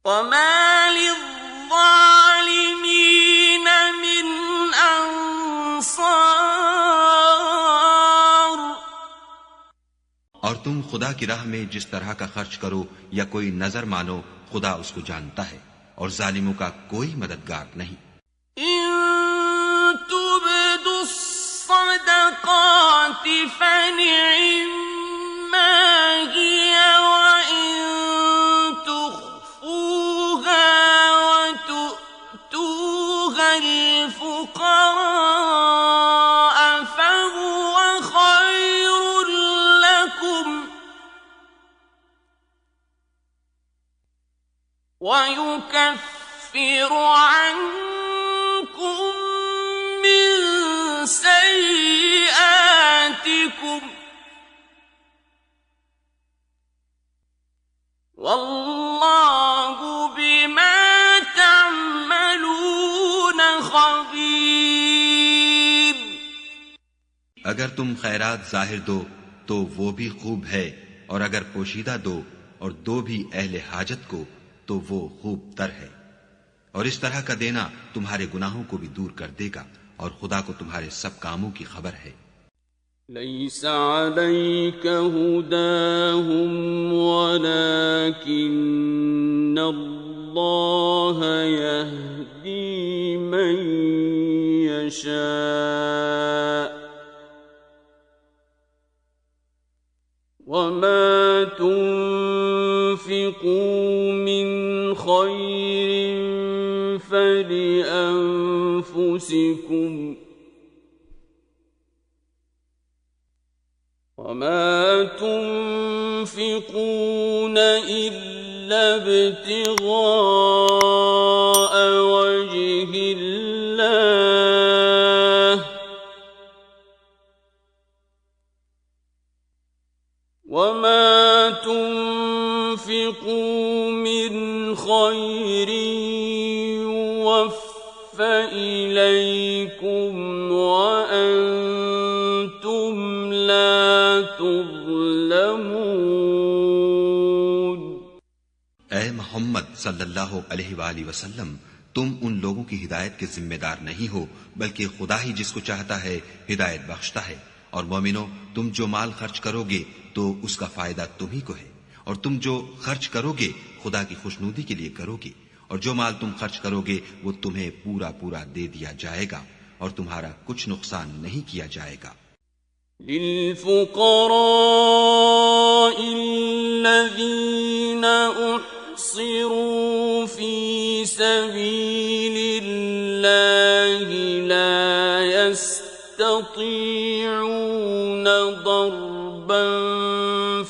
وما للظالمين من أنصار। और तुम खुदा की राह में जिस तरह का खर्च करो या कोई नजर मानो, खुदा उसको जानता है और जालिमों का कोई मददगार नहीं। إن تبدوا الصدقات فنعما هي وإن تخفوها وتؤتوها الفقراء فهو خير لكم ويكفر عنكم من سيئاتكم والله بما تعملون خبير। अगर तुम खैरात जाहिर दो तो वो भी खूब है, और अगर पोशीदा दो और दो भी अहले हाजत को तो वो खूब तर है। और इस तरह का देना तुम्हारे गुनाहों को भी दूर कर देगा और खुदा को तुम्हारे सब कामों की खबर है। ليس عليك هداهم ولكن الله يهدي من يشاء وما تنفقوا من خير فلأنفسكم وما تنفقون إلا ابتغاء وجه الله وما تنفقوا من خير يوفى إليكم وأنتم لا تظلمون। ऐ मोहम्मद सल्लल्लाहु अलैहि वसल्लम, तुम उन लोगों की हिदायत के जिम्मेदार नहीं हो, बल्कि खुदा ही जिसको चाहता है हिदायत बख्शता है। और मोमिनो, तुम जो माल खर्च करोगे तो उसका फायदा तुम ही को है, और तुम जो खर्च करोगे खुदा की खुशनुदी के लिए करोगे, और जो माल तुम खर्च करोगे वो तुम्हें पूरा पूरा दे दिया जाएगा और तुम्हारा कुछ नुकसान नहीं किया जाएगा। लिल्फुक़राइ अल्लज़ीना उहसिरू फी सबीलिल्लाहि ला यस्ततीऊना दरबन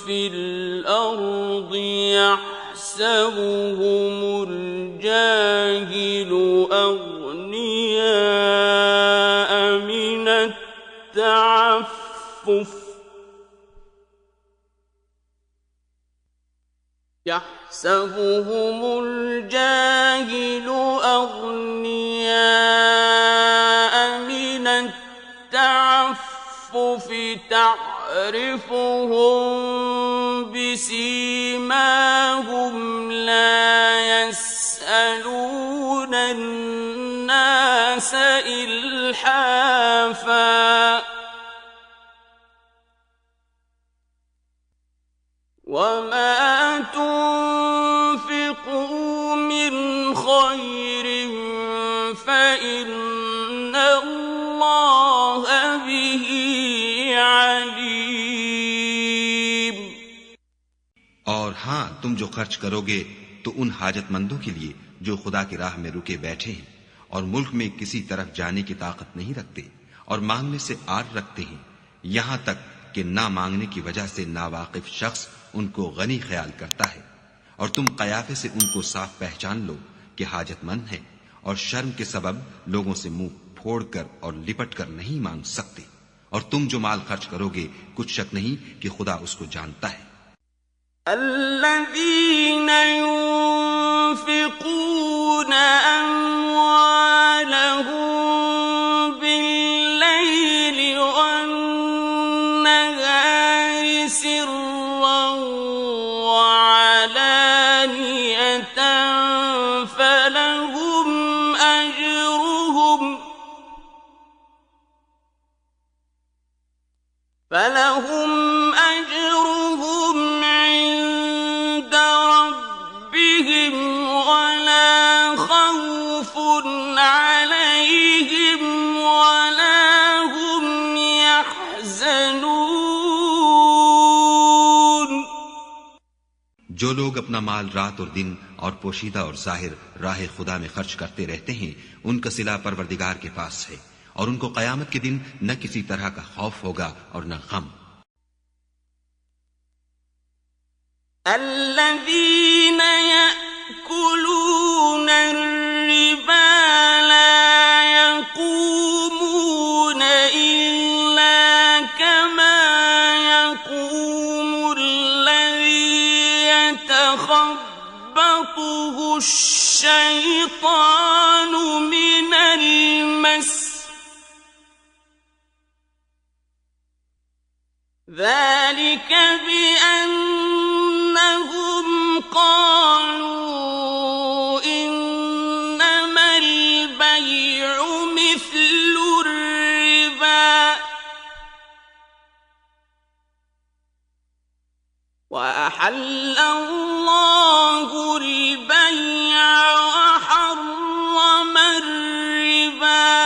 फिल अर्दि यहसबुहुमुल जाहिलु अग़नियाअ मिनत तअफ्फुफ यहसबुहुमुल जाहिलु अग़नियाअ मिनत तअफ्फुफ تعرفهم بسيماهم لا يسألون الناس إلحافا وما تنفقوا من خير فإن الله به और हाँ, तुम जो खर्च करोगे तो उन हाजतमंदों के लिए जो खुदा की राह में रुके बैठे हैं और मुल्क में किसी तरफ जाने की ताकत नहीं रखते और मांगने से आर रखते हैं, यहाँ तक कि ना मांगने की वजह से नावाकिफ शख्स उनको गनी ख्याल करता है। और तुम कयाफे से उनको साफ पहचान लो कि हाजतमंद है और शर्म के सबब लोगों से मुंह फोड़कर और लिपट कर नहीं मांग सकते। और तुम जो माल खर्च करोगे कुछ शक नहीं कि खुदा उसको जानता है। الذين ينفقون أموالهم بالليل والنهار سرا وعلانية فلهم أجرهم عند ربهم ولا خوف عليهم ولا هم يحزنون. जो लोग अपना माल रात और दिन और पोशीदा और जाहिर राह खुदा में खर्च करते रहते हैं, उनका सिला परवरदिगार के पास है और उनको कयामत के दिन न किसी तरह का खौफ होगा और न गम. الذين يأكلون الربا لا يقومون إلا كما يقوم الذي يتخبطه الشيطان من المس. ذلك بأنهم قالوا إنما البيع مثل الربا وأحل الله البيع وحرم الربا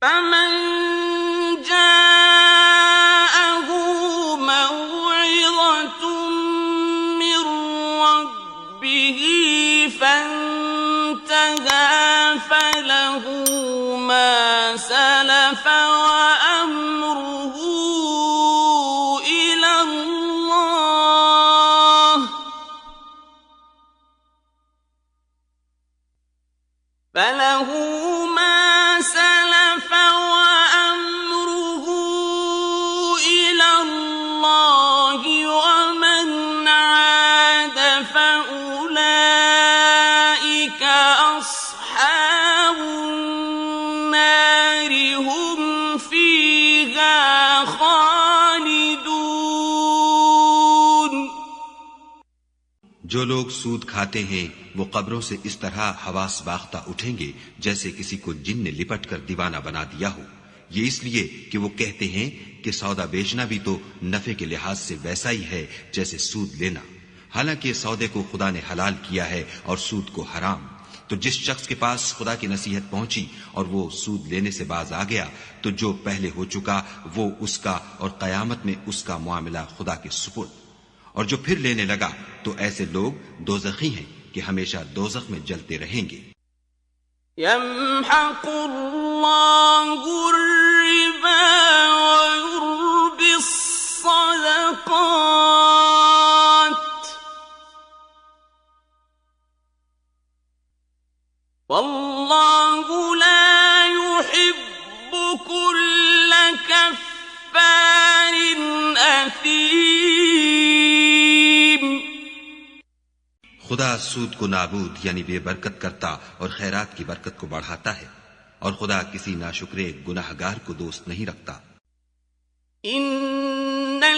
فمن جاءه موعظة من ربه فانتهى فله ما سلف وأمره إلى الله فله ما سلف وأمره إلى الله ومن عاد فأولئك أصحاب النار هم فيها خالدون. जो लोग सूद खाते हैं वो कब्रों से इस तरह हवास बाख्ता उठेंगे जैसे किसी को जिन ने लिपट कर दीवाना बना दिया हो. ये इसलिए कि वो कहते हैं कि सौदा बेचना भी तो नफे के लिहाज से वैसा ही है जैसे सूद लेना, हालांकि सौदे को खुदा ने हलाल किया है और सूद को हराम. तो जिस शख्स के पास खुदा की नसीहत पहुंची और वो सूद लेने से बाज आ गया तो जो पहले हो चुका वो उसका और कयामत में उसका मुआमला खुदा के सुपुर्द. और जो फिर लेने लगा तो ऐसे लोग दोज़खी हैं कि हमेशा दोज़ख में जलते रहेंगे. यम्हक़ुल्लाहु الربا ويربي الصدقات والله لا يحب كل كفار أثيم. खुदा सूद को नाबूद यानी बेबरकत करता और खैरात की बरकत को बढ़ाता है और खुदा किसी नाशुक्रे गुनाहगार को दोस्त नहीं रखता. इन्नल्लज़ीना